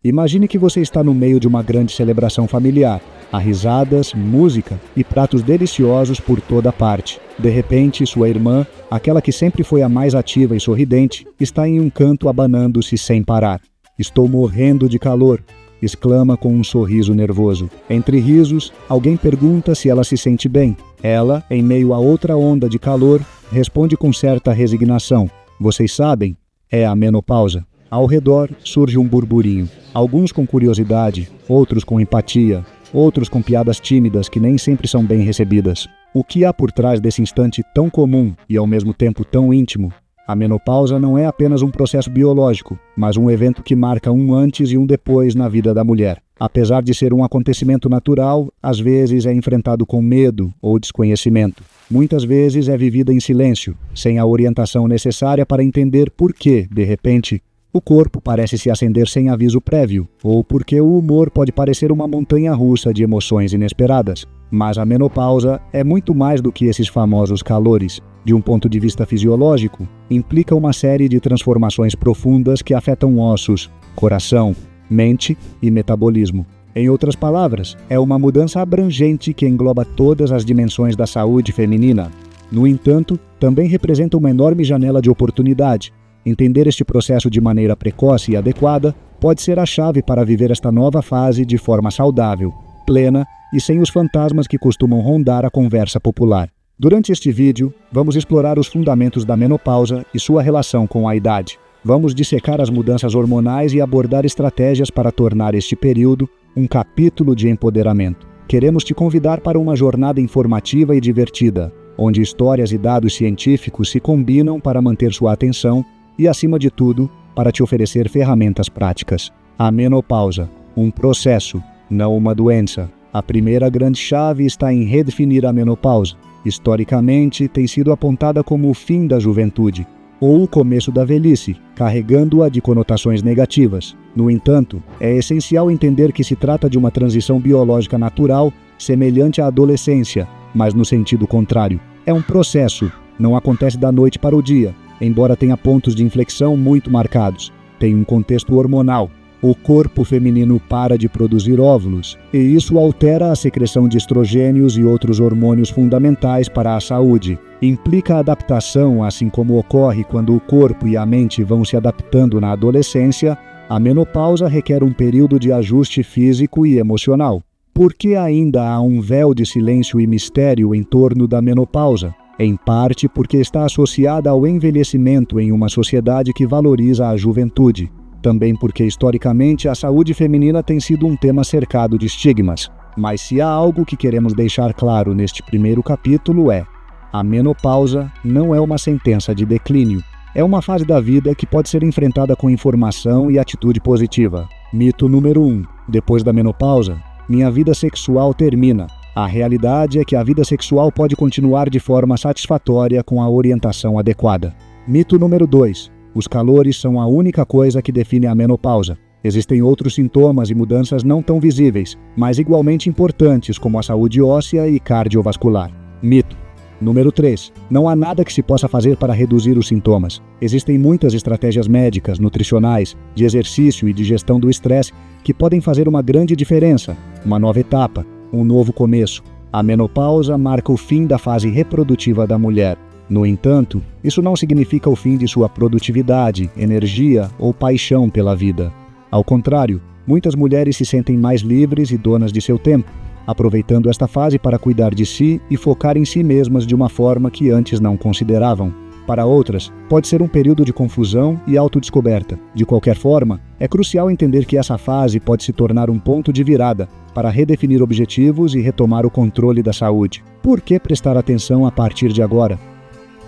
Imagine que você está no meio de uma grande celebração familiar. Há risadas, música e pratos deliciosos por toda parte. De repente, sua irmã, aquela que sempre foi a mais ativa e sorridente, está em um canto abanando-se sem parar. "Estou morrendo de calor", exclama com um sorriso nervoso. Entre risos, alguém pergunta se ela se sente bem. Ela, em meio a outra onda de calor, responde com certa resignação: "Vocês sabem, é a menopausa." Ao redor surge um burburinho. Alguns com curiosidade, outros com empatia, outros com piadas tímidas que nem sempre são bem recebidas. O que há por trás desse instante tão comum e ao mesmo tempo tão íntimo? A menopausa não é apenas um processo biológico, mas um evento que marca um antes e um depois na vida da mulher. Apesar de ser um acontecimento natural, às vezes é enfrentado com medo ou desconhecimento. Muitas vezes é vivida em silêncio, sem a orientação necessária para entender por que, de repente, o corpo parece se acender sem aviso prévio, ou porque o humor pode parecer uma montanha-russa de emoções inesperadas. Mas a menopausa é muito mais do que esses famosos calores. De um ponto de vista fisiológico, implica uma série de transformações profundas que afetam ossos, coração, mente e metabolismo. Em outras palavras, é uma mudança abrangente que engloba todas as dimensões da saúde feminina. No entanto, também representa uma enorme janela de oportunidade. Entender este processo de maneira precoce e adequada pode ser a chave para viver esta nova fase de forma saudável, plena e sem os fantasmas que costumam rondar a conversa popular. Durante este vídeo, vamos explorar os fundamentos da menopausa e sua relação com a idade. Vamos dissecar as mudanças hormonais e abordar estratégias para tornar este período um capítulo de empoderamento. Queremos te convidar para uma jornada informativa e divertida, onde histórias e dados científicos se combinam para manter sua atenção e, acima de tudo, para te oferecer ferramentas práticas. A menopausa, um processo, não uma doença. A primeira grande chave está em redefinir a menopausa. Historicamente, tem sido apontada como o fim da juventude, ou o começo da velhice, carregando-a de conotações negativas. No entanto, é essencial entender que se trata de uma transição biológica natural, semelhante à adolescência, mas no sentido contrário. É um processo, não acontece da noite para o dia, embora tenha pontos de inflexão muito marcados. Tem um contexto hormonal. O corpo feminino para de produzir óvulos, e isso altera a secreção de estrogênios e outros hormônios fundamentais para a saúde. Implica adaptação, assim como ocorre quando o corpo e a mente vão se adaptando na adolescência. A menopausa requer um período de ajuste físico e emocional. Por que ainda há um véu de silêncio e mistério em torno da menopausa? Em parte porque está associada ao envelhecimento em uma sociedade que valoriza a juventude. Também porque, historicamente, a saúde feminina tem sido um tema cercado de estigmas. Mas se há algo que queremos deixar claro neste primeiro capítulo é: a menopausa não é uma sentença de declínio. É uma fase da vida que pode ser enfrentada com informação e atitude positiva. Mito número 1. Depois da menopausa, minha vida sexual termina. A realidade é que a vida sexual pode continuar de forma satisfatória com a orientação adequada. Mito número 2. Os calores são a única coisa que define a menopausa. Existem outros sintomas e mudanças não tão visíveis, mas igualmente importantes, como a saúde óssea e cardiovascular. Mito. Número 3. Não há nada que se possa fazer para reduzir os sintomas. Existem muitas estratégias médicas, nutricionais, de exercício e de gestão do estresse que podem fazer uma grande diferença. Uma nova etapa, um novo começo. A menopausa marca o fim da fase reprodutiva da mulher. No entanto, isso não significa o fim de sua produtividade, energia ou paixão pela vida. Ao contrário, muitas mulheres se sentem mais livres e donas de seu tempo, aproveitando esta fase para cuidar de si e focar em si mesmas de uma forma que antes não consideravam. Para outras, pode ser um período de confusão e autodescoberta. De qualquer forma, é crucial entender que essa fase pode se tornar um ponto de virada para redefinir objetivos e retomar o controle da saúde. Por que prestar atenção a partir de agora?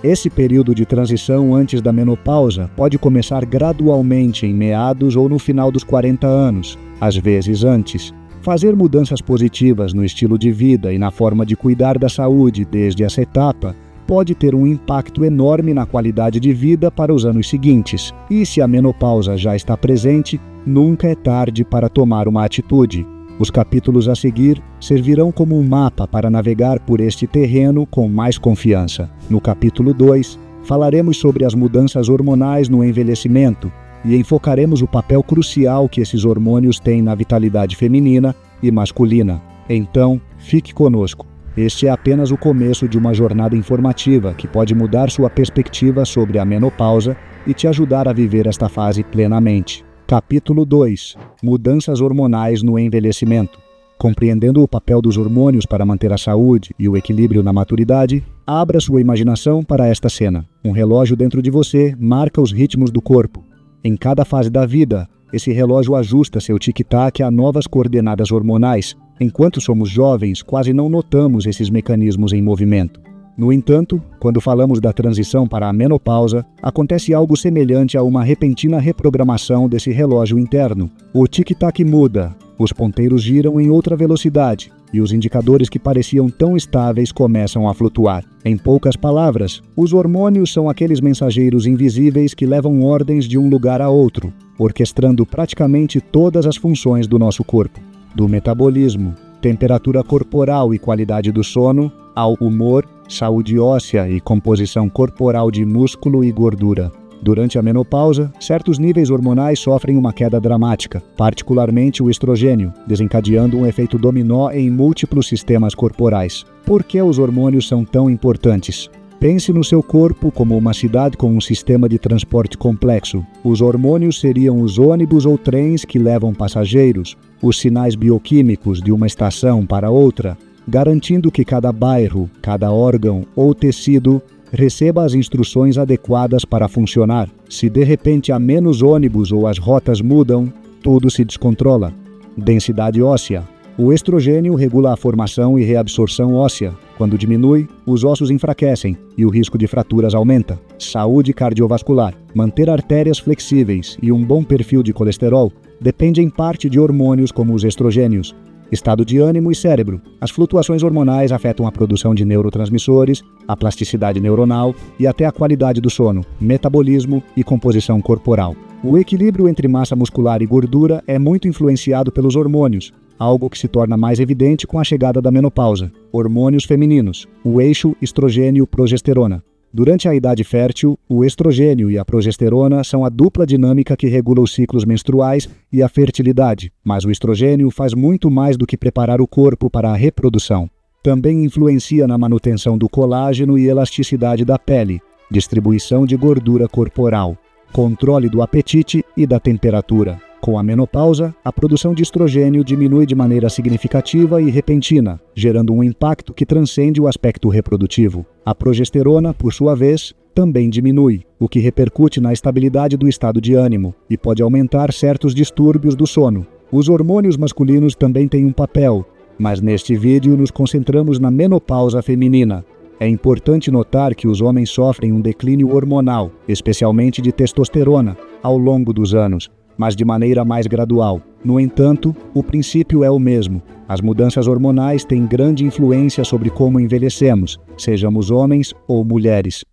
Esse período de transição antes da menopausa pode começar gradualmente em meados ou no final dos 40 anos, às vezes antes. Fazer mudanças positivas no estilo de vida e na forma de cuidar da saúde desde essa etapa pode ter um impacto enorme na qualidade de vida para os anos seguintes. E se a menopausa já está presente, nunca é tarde para tomar uma atitude. Os capítulos a seguir servirão como um mapa para navegar por este terreno com mais confiança. No capítulo 2, falaremos sobre as mudanças hormonais no envelhecimento, e enfocaremos o papel crucial que esses hormônios têm na vitalidade feminina e masculina. Então, fique conosco. Este é apenas o começo de uma jornada informativa que pode mudar sua perspectiva sobre a menopausa e te ajudar a viver esta fase plenamente. Capítulo 2. Mudanças hormonais no envelhecimento. Compreendendo o papel dos hormônios para manter a saúde e o equilíbrio na maturidade, abra sua imaginação para esta cena. Um relógio dentro de você marca os ritmos do corpo. Em cada fase da vida, esse relógio ajusta seu tic-tac a novas coordenadas hormonais. Enquanto somos jovens, quase não notamos esses mecanismos em movimento. No entanto, quando falamos da transição para a menopausa, acontece algo semelhante a uma repentina reprogramação desse relógio interno. O tic-tac muda, os ponteiros giram em outra velocidade e os indicadores que pareciam tão estáveis começam a flutuar. Em poucas palavras, os hormônios são aqueles mensageiros invisíveis que levam ordens de um lugar a outro, orquestrando praticamente todas as funções do nosso corpo. Do metabolismo, temperatura corporal e qualidade do sono, ao humor, saúde óssea e composição corporal de músculo e gordura. Durante a menopausa, certos níveis hormonais sofrem uma queda dramática, particularmente o estrogênio, desencadeando um efeito dominó em múltiplos sistemas corporais. Por que os hormônios são tão importantes? Pense no seu corpo como uma cidade com um sistema de transporte complexo. Os hormônios seriam os ônibus ou trens que levam passageiros, os sinais bioquímicos de uma estação para outra, garantindo que cada bairro, cada órgão ou tecido receba as instruções adequadas para funcionar. Se de repente há menos ônibus ou as rotas mudam, tudo se descontrola. Densidade óssea. O estrogênio regula a formação e reabsorção óssea. Quando diminui, os ossos enfraquecem e o risco de fraturas aumenta. Saúde cardiovascular. Manter artérias flexíveis e um bom perfil de colesterol depende em parte de hormônios como os estrogênios. Estado de ânimo e cérebro. As flutuações hormonais afetam a produção de neurotransmissores, a plasticidade neuronal e até a qualidade do sono, metabolismo e composição corporal. O equilíbrio entre massa muscular e gordura é muito influenciado pelos hormônios, algo que se torna mais evidente com a chegada da menopausa. Hormônios femininos. O eixo estrogênio-progesterona. Durante a idade fértil, o estrogênio e a progesterona são a dupla dinâmica que regula os ciclos menstruais e a fertilidade, mas o estrogênio faz muito mais do que preparar o corpo para a reprodução. Também influencia na manutenção do colágeno e elasticidade da pele, distribuição de gordura corporal, controle do apetite e da temperatura. Com a menopausa, a produção de estrogênio diminui de maneira significativa e repentina, gerando um impacto que transcende o aspecto reprodutivo. A progesterona, por sua vez, também diminui, o que repercute na estabilidade do estado de ânimo e pode aumentar certos distúrbios do sono. Os hormônios masculinos também têm um papel, mas neste vídeo nos concentramos na menopausa feminina. É importante notar que os homens sofrem um declínio hormonal, especialmente de testosterona, ao longo dos anos, mas de maneira mais gradual. No entanto, o princípio é o mesmo. As mudanças hormonais têm grande influência sobre como envelhecemos, sejamos homens ou mulheres.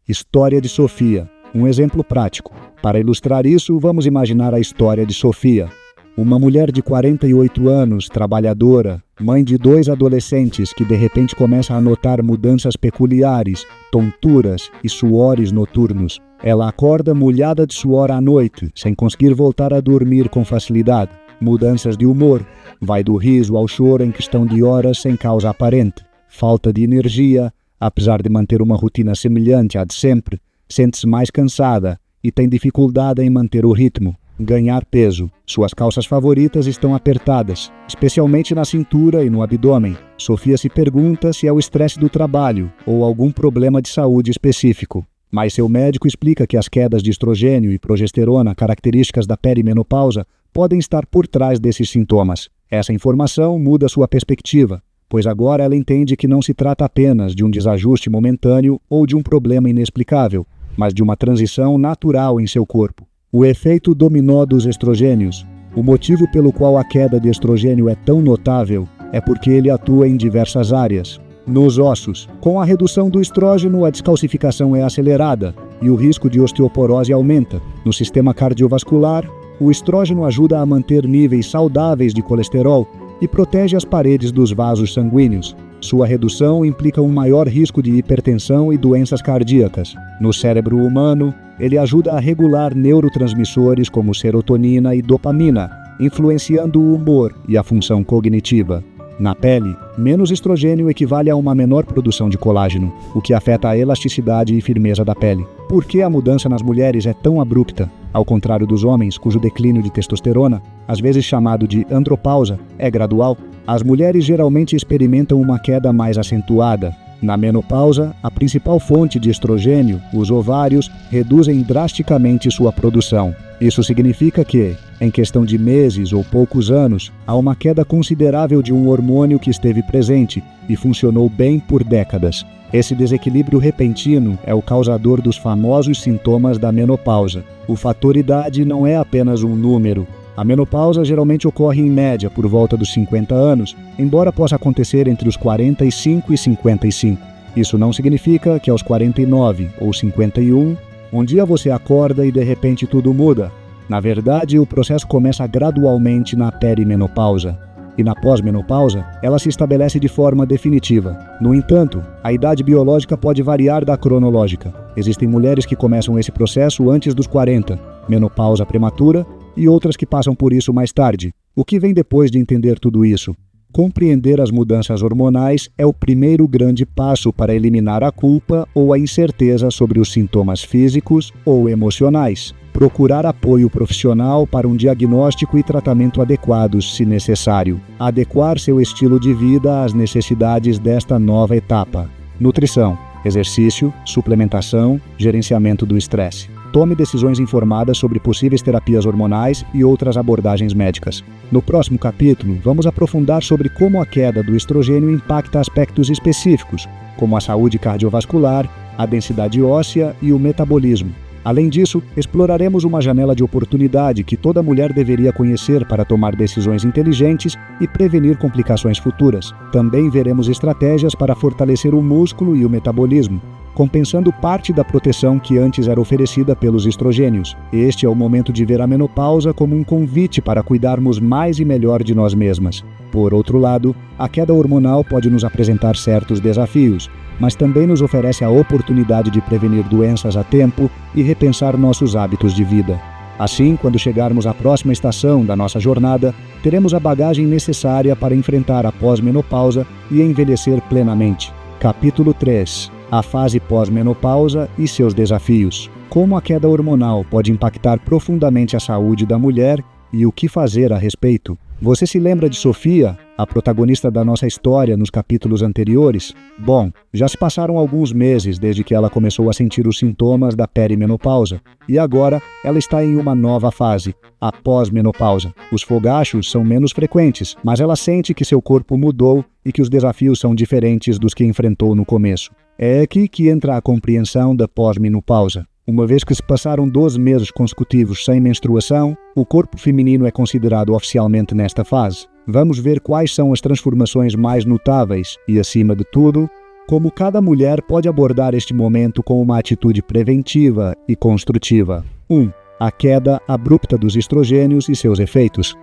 História de Sofia. Um exemplo prático. Para ilustrar isso, vamos imaginar a história de Sofia. Uma mulher de 48 anos, trabalhadora, mãe de 2 adolescentes que de repente começa a notar mudanças peculiares, tonturas e suores noturnos. Ela acorda molhada de suor à noite, sem conseguir voltar a dormir com facilidade. Mudanças de humor. Vai do riso ao choro em questão de horas sem causa aparente. Falta de energia. Apesar de manter uma rotina semelhante à de sempre, sente-se mais cansada e tem dificuldade em manter o ritmo. Ganhar peso. Suas calças favoritas estão apertadas, especialmente na cintura e no abdômen. Sofia se pergunta se é o estresse do trabalho ou algum problema de saúde específico. Mas seu médico explica que as quedas de estrogênio e progesterona características da perimenopausa podem estar por trás desses sintomas. Essa informação muda sua perspectiva, pois agora ela entende que não se trata apenas de um desajuste momentâneo ou de um problema inexplicável, mas de uma transição natural em seu corpo. O efeito dominó dos estrogênios. O motivo pelo qual a queda de estrogênio é tão notável é porque ele atua em diversas áreas. Nos ossos, com a redução do estrógeno, a descalcificação é acelerada e o risco de osteoporose aumenta. No sistema cardiovascular, o estrógeno ajuda a manter níveis saudáveis de colesterol e protege as paredes dos vasos sanguíneos. Sua redução implica um maior risco de hipertensão e doenças cardíacas. No cérebro humano, ele ajuda a regular neurotransmissores como serotonina e dopamina, influenciando o humor e a função cognitiva. Na pele, menos estrogênio equivale a uma menor produção de colágeno, o que afeta a elasticidade e firmeza da pele. Por que a mudança nas mulheres é tão abrupta? Ao contrário dos homens, cujo declínio de testosterona, às vezes chamado de andropausa, é gradual, as mulheres geralmente experimentam uma queda mais acentuada. Na menopausa, a principal fonte de estrogênio, os ovários, reduzem drasticamente sua produção. Isso significa que, em questão de meses ou poucos anos, há uma queda considerável de um hormônio que esteve presente e funcionou bem por décadas. Esse desequilíbrio repentino é o causador dos famosos sintomas da menopausa. O fator idade não é apenas um número. A menopausa geralmente ocorre em média por volta dos 50 anos, embora possa acontecer entre os 45 e 55. Isso não significa que aos 49 ou 51, um dia você acorda e de repente tudo muda. Na verdade, o processo começa gradualmente na perimenopausa. E na pós-menopausa, ela se estabelece de forma definitiva. No entanto, a idade biológica pode variar da cronológica. Existem mulheres que começam esse processo antes dos 40, menopausa prematura, e outras que passam por isso mais tarde. O que vem depois de entender tudo isso? Compreender as mudanças hormonais é o primeiro grande passo para eliminar a culpa ou a incerteza sobre os sintomas físicos ou emocionais. Procurar apoio profissional para um diagnóstico e tratamento adequados, se necessário. Adequar seu estilo de vida às necessidades desta nova etapa. Nutrição, exercício, suplementação, gerenciamento do estresse. Tome decisões informadas sobre possíveis terapias hormonais e outras abordagens médicas. No próximo capítulo, vamos aprofundar sobre como a queda do estrogênio impacta aspectos específicos, como a saúde cardiovascular, a densidade óssea e o metabolismo. Além disso, exploraremos uma janela de oportunidade que toda mulher deveria conhecer para tomar decisões inteligentes e prevenir complicações futuras. Também veremos estratégias para fortalecer o músculo e o metabolismo, compensando parte da proteção que antes era oferecida pelos estrogênios. Este é o momento de ver a menopausa como um convite para cuidarmos mais e melhor de nós mesmas. Por outro lado, a queda hormonal pode nos apresentar certos desafios, mas também nos oferece a oportunidade de prevenir doenças a tempo e repensar nossos hábitos de vida. Assim, quando chegarmos à próxima estação da nossa jornada, teremos a bagagem necessária para enfrentar a pós-menopausa e envelhecer plenamente. Capítulo 3. A fase pós-menopausa e seus desafios. Como a queda hormonal pode impactar profundamente a saúde da mulher e o que fazer a respeito. Você se lembra de Sofia, a protagonista da nossa história nos capítulos anteriores? Bom, já se passaram alguns meses desde que ela começou a sentir os sintomas da perimenopausa, e agora ela está em uma nova fase, a pós-menopausa. Os fogachos são menos frequentes, mas ela sente que seu corpo mudou e que os desafios são diferentes dos que enfrentou no começo. É aqui que entra a compreensão da pós-menopausa. Uma vez que se passaram 12 meses consecutivos sem menstruação, o corpo feminino é considerado oficialmente nesta fase. Vamos ver quais são as transformações mais notáveis e, acima de tudo, como cada mulher pode abordar este momento com uma atitude preventiva e construtiva. 1. A queda abrupta dos estrogênios e seus efeitos.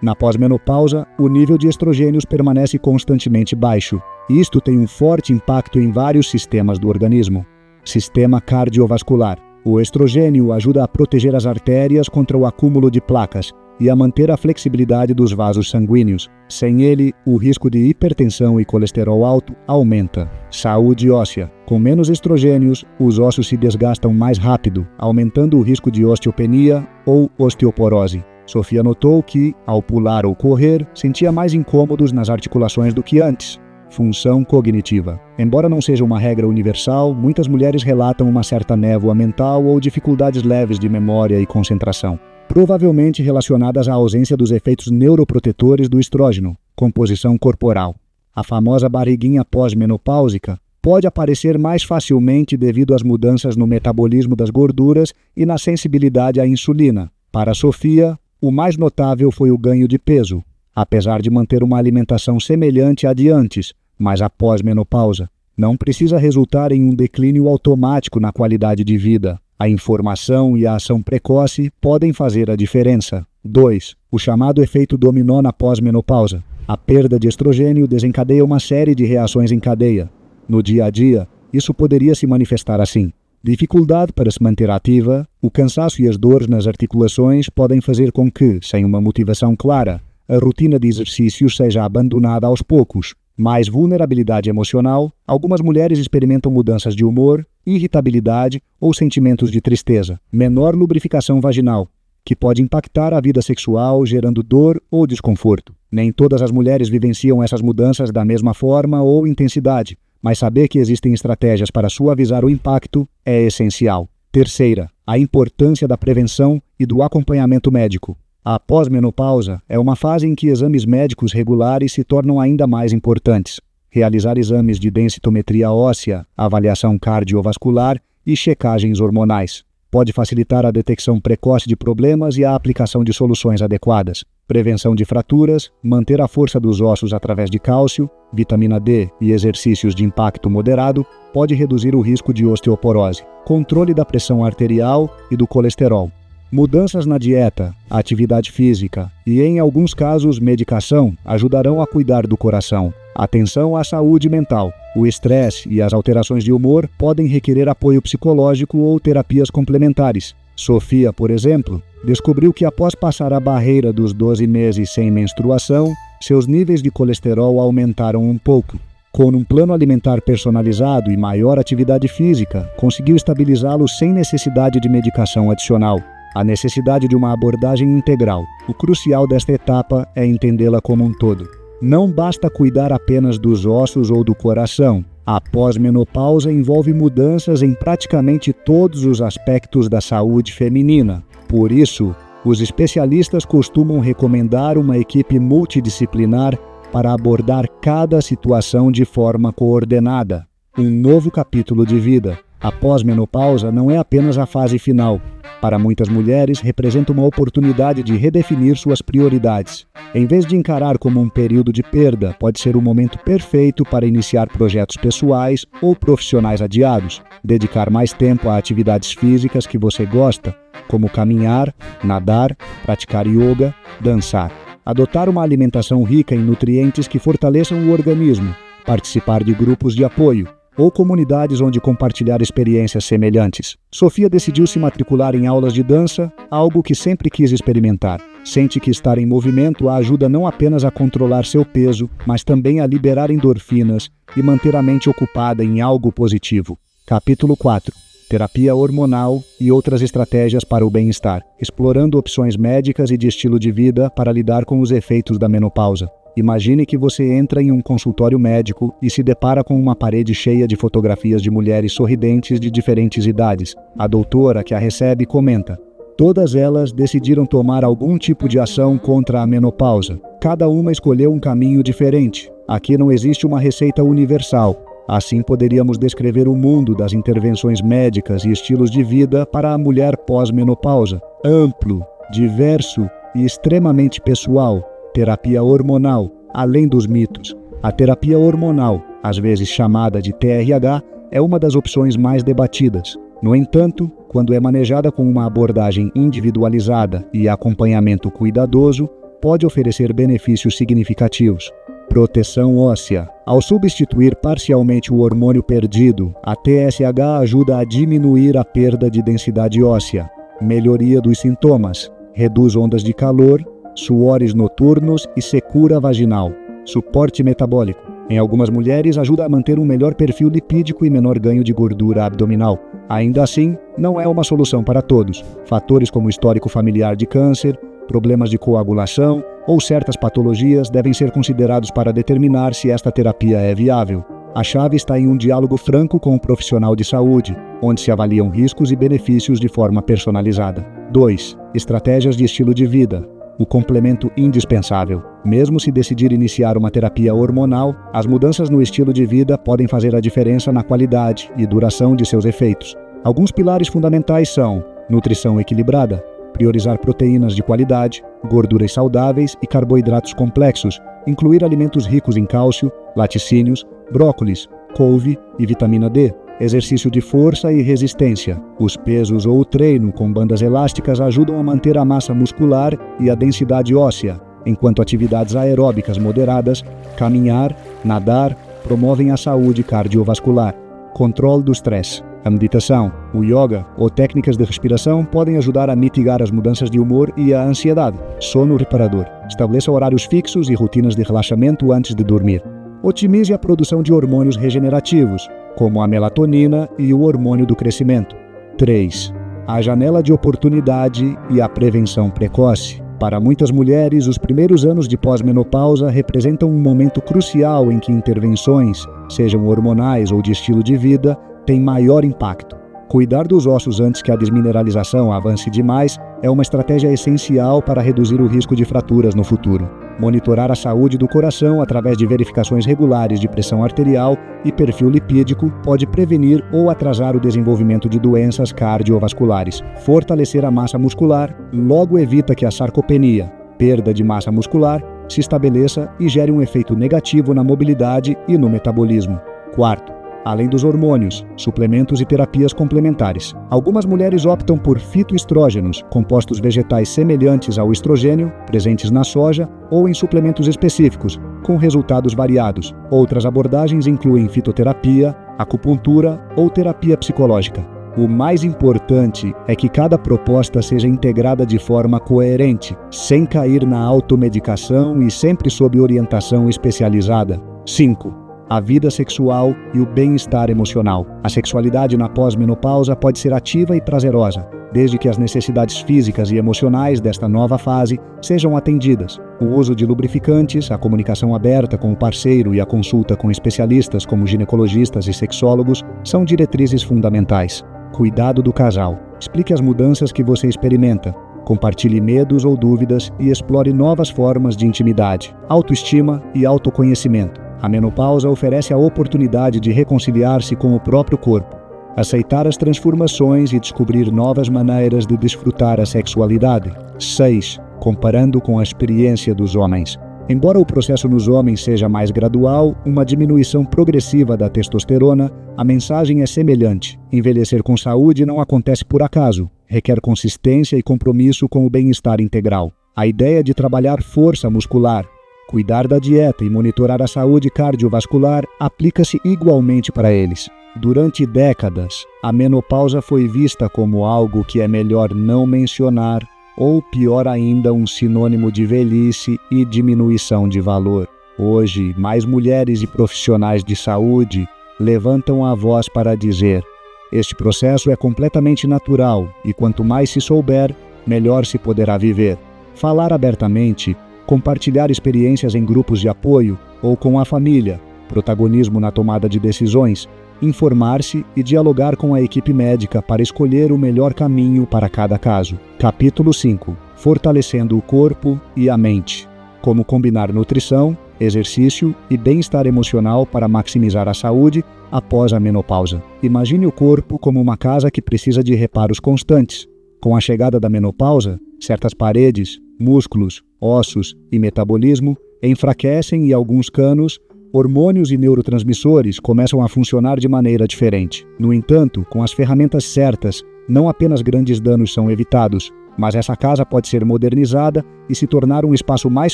Na pós-menopausa, o nível de estrogênios permanece constantemente baixo, e isto tem um forte impacto em vários sistemas do organismo. Sistema cardiovascular. O estrogênio ajuda a proteger as artérias contra o acúmulo de placas e a manter a flexibilidade dos vasos sanguíneos. Sem ele, o risco de hipertensão e colesterol alto aumenta. Saúde óssea. Com menos estrogênios, os ossos se desgastam mais rápido, aumentando o risco de osteopenia ou osteoporose. Sofia notou que, ao pular ou correr, sentia mais incômodos nas articulações do que antes. Função cognitiva. Embora não seja uma regra universal, muitas mulheres relatam uma certa névoa mental ou dificuldades leves de memória e concentração, provavelmente relacionadas à ausência dos efeitos neuroprotetores do estrógeno, composição corporal. A famosa barriguinha pós-menopáusica pode aparecer mais facilmente devido às mudanças no metabolismo das gorduras e na sensibilidade à insulina. Para Sofia, o mais notável foi o ganho de peso, apesar de manter uma alimentação semelhante à de antes, mas a pós-menopausa não precisa resultar em um declínio automático na qualidade de vida. A informação e a ação precoce podem fazer a diferença. 2. o chamado efeito dominó na pós-menopausa. A perda de estrogênio desencadeia uma série de reações em cadeia. No dia a dia, isso poderia se manifestar assim: dificuldade para se manter ativa, o cansaço e as dores nas articulações podem fazer com que, sem uma motivação clara, a rotina de exercícios seja abandonada aos poucos. Mais vulnerabilidade emocional, algumas mulheres experimentam mudanças de humor, irritabilidade ou sentimentos de tristeza. Menor lubrificação vaginal, que pode impactar a vida sexual, gerando dor ou desconforto. Nem todas as mulheres vivenciam essas mudanças da mesma forma ou intensidade, mas saber que existem estratégias para suavizar o impacto é essencial. Terceira, a importância da prevenção e do acompanhamento médico. A pós-menopausa é uma fase em que exames médicos regulares se tornam ainda mais importantes. Realizar exames de densitometria óssea, avaliação cardiovascular e checagens hormonais pode facilitar a detecção precoce de problemas e a aplicação de soluções adequadas. Prevenção de fraturas, manter a força dos ossos através de cálcio, vitamina D e exercícios de impacto moderado pode reduzir o risco de osteoporose. Controle da pressão arterial e do colesterol. Mudanças na dieta, atividade física e, em alguns casos, medicação ajudarão a cuidar do coração. Atenção à saúde mental. O estresse e as alterações de humor podem requerer apoio psicológico ou terapias complementares. Sofia, por exemplo, descobriu que após passar a barreira dos 12 meses sem menstruação, seus níveis de colesterol aumentaram um pouco. Com um plano alimentar personalizado e maior atividade física, conseguiu estabilizá-lo sem necessidade de medicação adicional. A necessidade de uma abordagem integral. O crucial desta etapa é entendê-la como um todo. Não basta cuidar apenas dos ossos ou do coração. A pós-menopausa envolve mudanças em praticamente todos os aspectos da saúde feminina. Por isso, os especialistas costumam recomendar uma equipe multidisciplinar para abordar cada situação de forma coordenada. Um novo capítulo de vida. A pós-menopausa não é apenas a fase final. Para muitas mulheres, representa uma oportunidade de redefinir suas prioridades. Em vez de encarar como um período de perda, pode ser o momento perfeito para iniciar projetos pessoais ou profissionais adiados. Dedicar mais tempo a atividades físicas que você gosta, como caminhar, nadar, praticar yoga, dançar. Adotar uma alimentação rica em nutrientes que fortaleçam o organismo. Participar de grupos de apoio ou comunidades onde compartilhar experiências semelhantes. Sofia decidiu se matricular em aulas de dança, algo que sempre quis experimentar. Sente que estar em movimento a ajuda não apenas a controlar seu peso, mas também a liberar endorfinas e manter a mente ocupada em algo positivo. Capítulo 4. Terapia hormonal e outras estratégias para o bem-estar, explorando opções médicas e de estilo de vida para lidar com os efeitos da menopausa. Imagine que você entra em um consultório médico e se depara com uma parede cheia de fotografias de mulheres sorridentes de diferentes idades. A doutora que a recebe comenta: todas elas decidiram tomar algum tipo de ação contra a menopausa. Cada uma escolheu um caminho diferente. Aqui não existe uma receita universal. Assim poderíamos descrever o mundo das intervenções médicas e estilos de vida para a mulher pós-menopausa. Amplo, diverso e extremamente pessoal. Terapia hormonal, além dos mitos. A terapia hormonal, às vezes chamada de TRH, é uma das opções mais debatidas. No entanto, quando é manejada com uma abordagem individualizada e acompanhamento cuidadoso, pode oferecer benefícios significativos. Proteção óssea. Ao substituir parcialmente o hormônio perdido, a TSH ajuda a diminuir a perda de densidade óssea. Melhoria dos sintomas. Reduz ondas de calor, suores noturnos e secura vaginal. Suporte metabólico. Em algumas mulheres, ajuda a manter um melhor perfil lipídico e menor ganho de gordura abdominal. Ainda assim, não é uma solução para todos. Fatores como histórico familiar de câncer, problemas de coagulação ou certas patologias devem ser considerados para determinar se esta terapia é viável. A chave está em um diálogo franco com o profissional de saúde, onde se avaliam riscos e benefícios de forma personalizada. 2. Estratégias de estilo de vida. O complemento indispensável. Mesmo se decidir iniciar uma terapia hormonal, as mudanças no estilo de vida podem fazer a diferença na qualidade e duração de seus efeitos. Alguns pilares fundamentais são nutrição equilibrada, priorizar proteínas de qualidade, gorduras saudáveis e carboidratos complexos, incluir alimentos ricos em cálcio, laticínios, brócolis, couve e vitamina D, Exercício de força e resistência. Os pesos ou o treino com bandas elásticas ajudam a manter a massa muscular e a densidade óssea, enquanto atividades aeróbicas moderadas, caminhar, nadar, promovem a saúde cardiovascular. Controle do estresse. A meditação, o yoga ou técnicas de respiração podem ajudar a mitigar as mudanças de humor e a ansiedade. Sono reparador. Estabeleça horários fixos e rotinas de relaxamento antes de dormir. Otimize a produção de hormônios regenerativos, como a melatonina e o hormônio do crescimento. 3. A janela de oportunidade e a prevenção precoce. Para muitas mulheres, os primeiros anos de pós-menopausa representam um momento crucial em que intervenções, sejam hormonais ou de estilo de vida, têm maior impacto. Cuidar dos ossos antes que a desmineralização avance demais é uma estratégia essencial para reduzir o risco de fraturas no futuro. Monitorar a saúde do coração através de verificações regulares de pressão arterial e perfil lipídico pode prevenir ou atrasar o desenvolvimento de doenças cardiovasculares. Fortalecer a massa muscular logo evita que a sarcopenia, perda de massa muscular, se estabeleça e gere um efeito negativo na mobilidade e no metabolismo. 4. Além dos hormônios, suplementos e terapias complementares. Algumas mulheres optam por fitoestrógenos, compostos vegetais semelhantes ao estrogênio, presentes na soja, ou em suplementos específicos, com resultados variados. Outras abordagens incluem fitoterapia, acupuntura ou terapia psicológica. O mais importante é que cada proposta seja integrada de forma coerente, sem cair na automedicação e sempre sob orientação especializada. 5. A vida sexual e o bem-estar emocional. A sexualidade na pós-menopausa pode ser ativa e prazerosa, desde que as necessidades físicas e emocionais desta nova fase sejam atendidas. O uso de lubrificantes, a comunicação aberta com o parceiro e a consulta com especialistas como ginecologistas e sexólogos são diretrizes fundamentais. Cuidado do casal. Explique as mudanças que você experimenta. Compartilhe medos ou dúvidas e explore novas formas de intimidade. Autoestima e autoconhecimento. A menopausa oferece a oportunidade de reconciliar-se com o próprio corpo, aceitar as transformações e descobrir novas maneiras de desfrutar a sexualidade. 6. Comparando com a experiência dos homens. Embora o processo nos homens seja mais gradual, uma diminuição progressiva da testosterona, a mensagem é semelhante. Envelhecer com saúde não acontece por acaso, requer consistência e compromisso com o bem-estar integral. A ideia de trabalhar força muscular, cuidar da dieta e monitorar a saúde cardiovascular aplica-se igualmente para eles. Durante décadas, a menopausa foi vista como algo que é melhor não mencionar, ou pior ainda, um sinônimo de velhice e diminuição de valor. Hoje, mais mulheres e profissionais de saúde levantam a voz para dizer: este processo é completamente natural e quanto mais se souber, melhor se poderá viver. Falar abertamente, compartilhar experiências em grupos de apoio ou com a família, protagonismo na tomada de decisões, informar-se e dialogar com a equipe médica para escolher o melhor caminho para cada caso. Capítulo 5. Fortalecendo o corpo e a mente. Como combinar nutrição, exercício e bem-estar emocional para maximizar a saúde após a menopausa. Imagine o corpo como uma casa que precisa de reparos constantes. Com a chegada da menopausa, certas paredes, músculos, ossos e metabolismo enfraquecem e alguns canos, hormônios e neurotransmissores começam a funcionar de maneira diferente. No entanto, com as ferramentas certas, não apenas grandes danos são evitados, mas essa casa pode ser modernizada e se tornar um espaço mais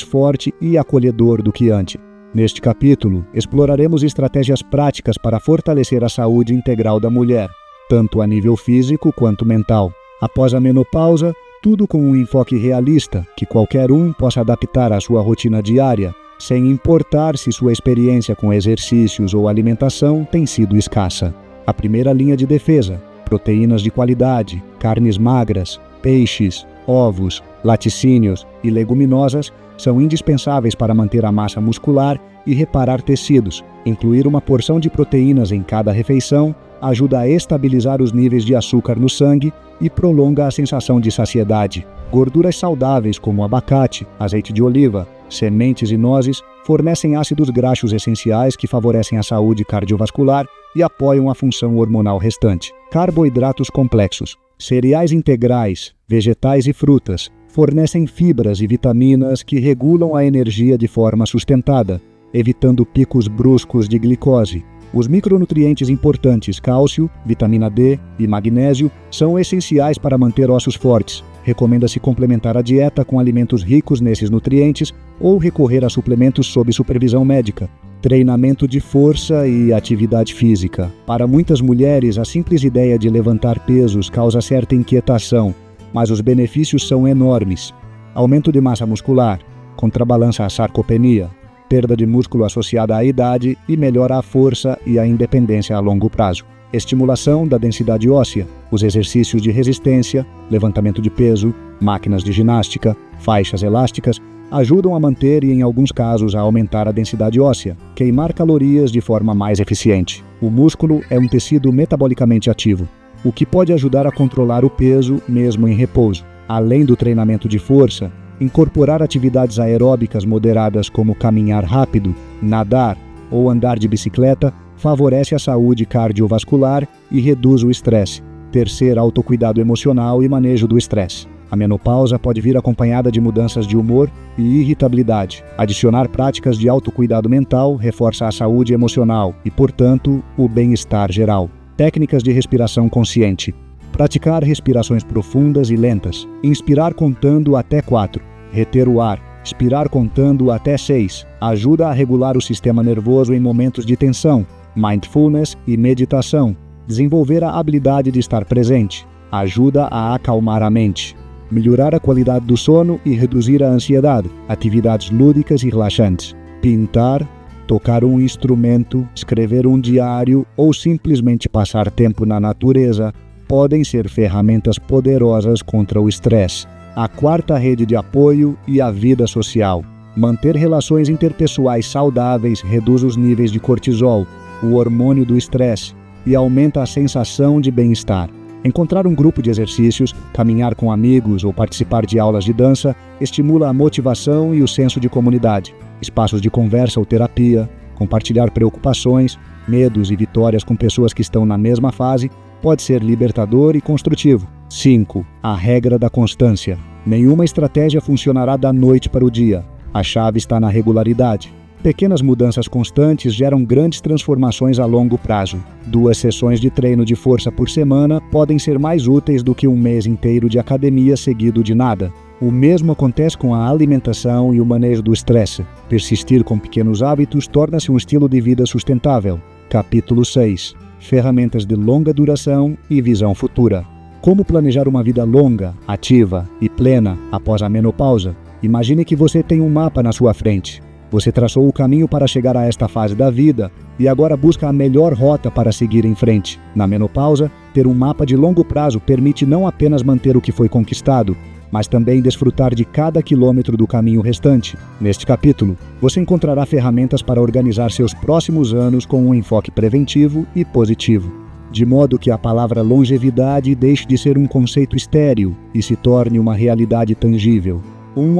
forte e acolhedor do que antes. Neste capítulo, exploraremos estratégias práticas para fortalecer a saúde integral da mulher, tanto a nível físico quanto mental. Após a menopausa, tudo com um enfoque realista, que qualquer um possa adaptar à sua rotina diária, sem importar se sua experiência com exercícios ou alimentação tem sido escassa. A primeira linha de defesa: proteínas de qualidade, carnes magras, peixes, ovos, laticínios e leguminosas são indispensáveis para manter a massa muscular e reparar tecidos. Incluir uma porção de proteínas em cada refeição ajuda a estabilizar os níveis de açúcar no sangue e prolonga a sensação de saciedade. Gorduras saudáveis como abacate, azeite de oliva, sementes e nozes fornecem ácidos graxos essenciais que favorecem a saúde cardiovascular e apoiam a função hormonal restante. Carboidratos complexos. Cereais integrais, vegetais e frutas fornecem fibras e vitaminas que regulam a energia de forma sustentada, evitando picos bruscos de glicose. Os micronutrientes importantes cálcio, vitamina D e magnésio são essenciais para manter ossos fortes. Recomenda-se complementar a dieta com alimentos ricos nesses nutrientes ou recorrer a suplementos sob supervisão médica. Treinamento de força e atividade física. Para muitas mulheres, a simples ideia de levantar pesos causa certa inquietação, mas os benefícios são enormes. Aumento de massa muscular, contrabalança a sarcopenia, perda de músculo associada à idade e melhora a força e a independência a longo prazo. Estimulação da densidade óssea, os exercícios de resistência, levantamento de peso, máquinas de ginástica, faixas elásticas, ajudam a manter e, em alguns casos, a aumentar a densidade óssea, queimar calorias de forma mais eficiente. O músculo é um tecido metabolicamente ativo, o que pode ajudar a controlar o peso mesmo em repouso. Além do treinamento de força, incorporar atividades aeróbicas moderadas como caminhar rápido, nadar ou andar de bicicleta favorece a saúde cardiovascular e reduz o estresse. Terceiro, autocuidado emocional e manejo do estresse. A menopausa pode vir acompanhada de mudanças de humor e irritabilidade. Adicionar práticas de autocuidado mental reforça a saúde emocional e, portanto, o bem-estar geral. Técnicas de respiração consciente. Praticar respirações profundas e lentas. Inspirar contando até 4. Reter o ar. Expirar contando até 6. Ajuda a regular o sistema nervoso em momentos de tensão. Mindfulness e meditação. Desenvolver a habilidade de estar presente. Ajuda a acalmar a mente. Melhorar a qualidade do sono e reduzir a ansiedade. Atividades lúdicas e relaxantes. Pintar, tocar um instrumento, escrever um diário ou simplesmente passar tempo na natureza podem ser ferramentas poderosas contra o estresse. A quarta rede de apoio e a vida social. Manter relações interpessoais saudáveis reduz os níveis de cortisol, o hormônio do estresse, e aumenta a sensação de bem-estar. Encontrar um grupo de exercícios, caminhar com amigos ou participar de aulas de dança estimula a motivação e o senso de comunidade. Espaços de conversa ou terapia, compartilhar preocupações, medos e vitórias com pessoas que estão na mesma fase pode ser libertador e construtivo. 5. A regra da constância. Nenhuma estratégia funcionará da noite para o dia. A chave está na regularidade. Pequenas mudanças constantes geram grandes transformações a longo prazo. 2 sessões de treino de força por semana podem ser mais úteis do que um mês inteiro de academia seguido de nada. O mesmo acontece com a alimentação e o manejo do estresse. Persistir com pequenos hábitos torna-se um estilo de vida sustentável. Capítulo 6. Ferramentas de longa duração e visão futura. Como planejar uma vida longa, ativa e plena após a menopausa? Imagine que você tem um mapa na sua frente. Você traçou o caminho para chegar a esta fase da vida e agora busca a melhor rota para seguir em frente. Na menopausa, ter um mapa de longo prazo permite não apenas manter o que foi conquistado, mas também desfrutar de cada quilômetro do caminho restante. Neste capítulo, você encontrará ferramentas para organizar seus próximos anos com um enfoque preventivo e positivo, de modo que a palavra longevidade deixe de ser um conceito estéril e se torne uma realidade tangível.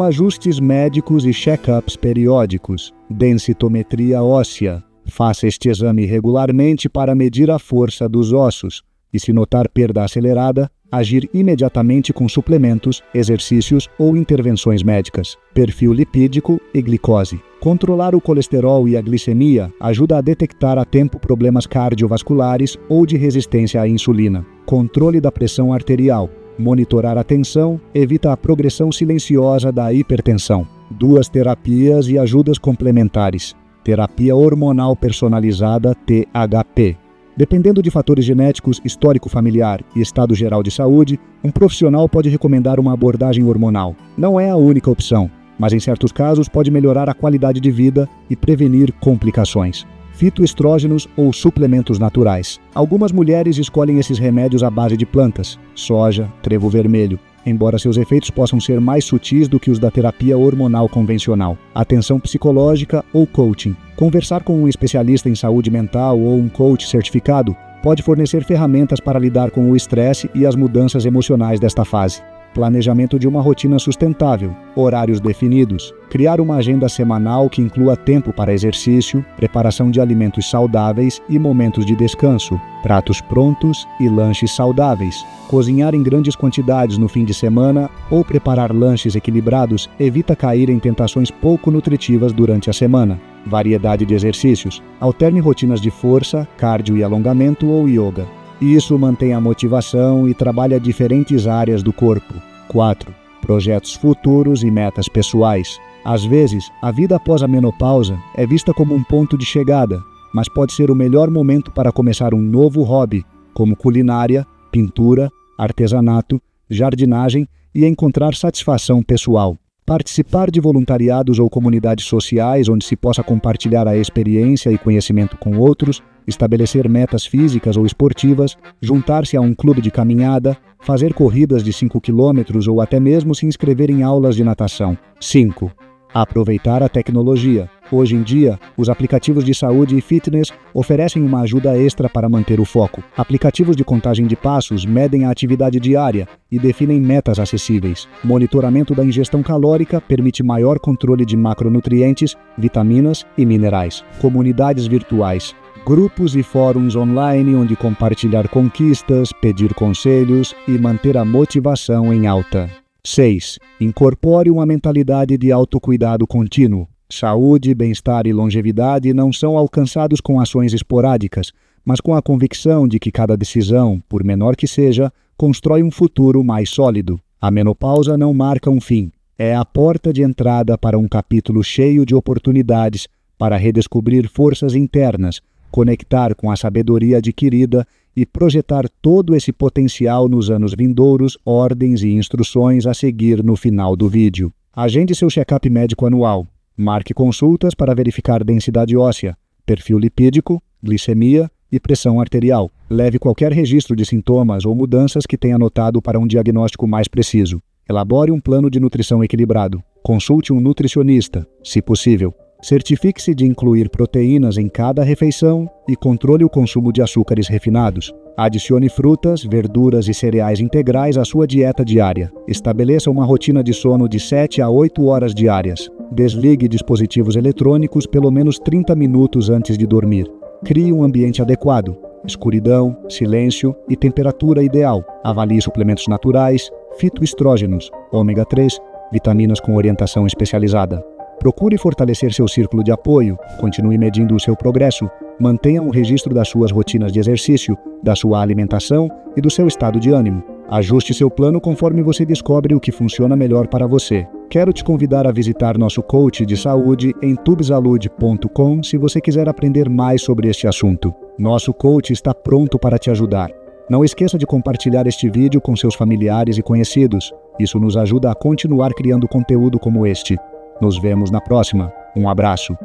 Ajustes médicos e check-ups periódicos. Densitometria óssea. Faça este exame regularmente para medir a força dos ossos e, se notar perda acelerada, agir imediatamente com suplementos, exercícios ou intervenções médicas. Perfil lipídico e glicose. Controlar o colesterol e a glicemia ajuda a detectar a tempo problemas cardiovasculares ou de resistência à insulina. Controle da pressão arterial. Monitorar a tensão evita a progressão silenciosa da hipertensão. 2 terapias e ajudas complementares. Terapia hormonal personalizada THP. Dependendo de fatores genéticos, histórico familiar e estado geral de saúde, um profissional pode recomendar uma abordagem hormonal. Não é a única opção, mas em certos casos pode melhorar a qualidade de vida e prevenir complicações. Fitoestrógenos ou suplementos naturais. Algumas mulheres escolhem esses remédios à base de plantas, soja, trevo vermelho, embora seus efeitos possam ser mais sutis do que os da terapia hormonal convencional. Atenção psicológica ou coaching. Conversar com um especialista em saúde mental ou um coach certificado pode fornecer ferramentas para lidar com o estresse e as mudanças emocionais desta fase. planejamento de uma rotina sustentável, horários definidos, criar uma agenda semanal que inclua tempo para exercício, preparação de alimentos saudáveis e momentos de descanso, pratos prontos e lanches saudáveis. Cozinhar em grandes quantidades no fim de semana ou preparar lanches equilibrados evita cair em tentações pouco nutritivas durante a semana. Variedade de exercícios. Alterne rotinas de força, cardio e alongamento ou yoga. Isso mantém a motivação e trabalha diferentes áreas do corpo. 4. Projetos futuros e metas pessoais. Às vezes, a vida após a menopausa é vista como um ponto de chegada, mas pode ser o melhor momento para começar um novo hobby, como culinária, pintura, artesanato, jardinagem e encontrar satisfação pessoal. Participar de voluntariados ou comunidades sociais onde se possa compartilhar a experiência e conhecimento com outros, estabelecer metas físicas ou esportivas, juntar-se a um clube de caminhada, fazer corridas de 5 km ou até mesmo se inscrever em aulas de natação. 5. Aproveitar a tecnologia. Hoje em dia, os aplicativos de saúde e fitness oferecem uma ajuda extra para manter o foco. Aplicativos de contagem de passos medem a atividade diária e definem metas acessíveis. Monitoramento da ingestão calórica permite maior controle de macronutrientes, vitaminas e minerais. Comunidades virtuais. Grupos e fóruns online onde compartilhar conquistas, pedir conselhos e manter a motivação em alta. 6. Incorpore uma mentalidade de autocuidado contínuo. Saúde, bem-estar e longevidade não são alcançados com ações esporádicas, mas com a convicção de que cada decisão, por menor que seja, constrói um futuro mais sólido. A menopausa não marca um fim. É a porta de entrada para um capítulo cheio de oportunidades para redescobrir forças internas, conectar com a sabedoria adquirida e projetar todo esse potencial nos anos vindouros, ordens e instruções a seguir no final do vídeo. Agende seu check-up médico anual. Marque consultas para verificar densidade óssea, perfil lipídico, glicemia e pressão arterial. Leve qualquer registro de sintomas ou mudanças que tenha notado para um diagnóstico mais preciso. Elabore um plano de nutrição equilibrado. Consulte um nutricionista, se possível. Certifique-se de incluir proteínas em cada refeição e controle o consumo de açúcares refinados. Adicione frutas, verduras e cereais integrais à sua dieta diária. Estabeleça uma rotina de sono de 7 a 8 horas diárias. Desligue dispositivos eletrônicos pelo menos 30 minutos antes de dormir. Crie um ambiente adequado. Escuridão, silêncio e temperatura ideal. Avalie suplementos naturais, fitoestrógenos, ômega 3, vitaminas com orientação especializada. Procure fortalecer seu círculo de apoio, continue medindo o seu progresso, mantenha um registro das suas rotinas de exercício, da sua alimentação e do seu estado de ânimo. Ajuste seu plano conforme você descobre o que funciona melhor para você. Quero te convidar a visitar nosso coach de saúde em tubsalude.com se você quiser aprender mais sobre este assunto. Nosso coach está pronto para te ajudar. Não esqueça de compartilhar este vídeo com seus familiares e conhecidos. Isso nos ajuda a continuar criando conteúdo como este. Nos vemos na próxima. Um abraço.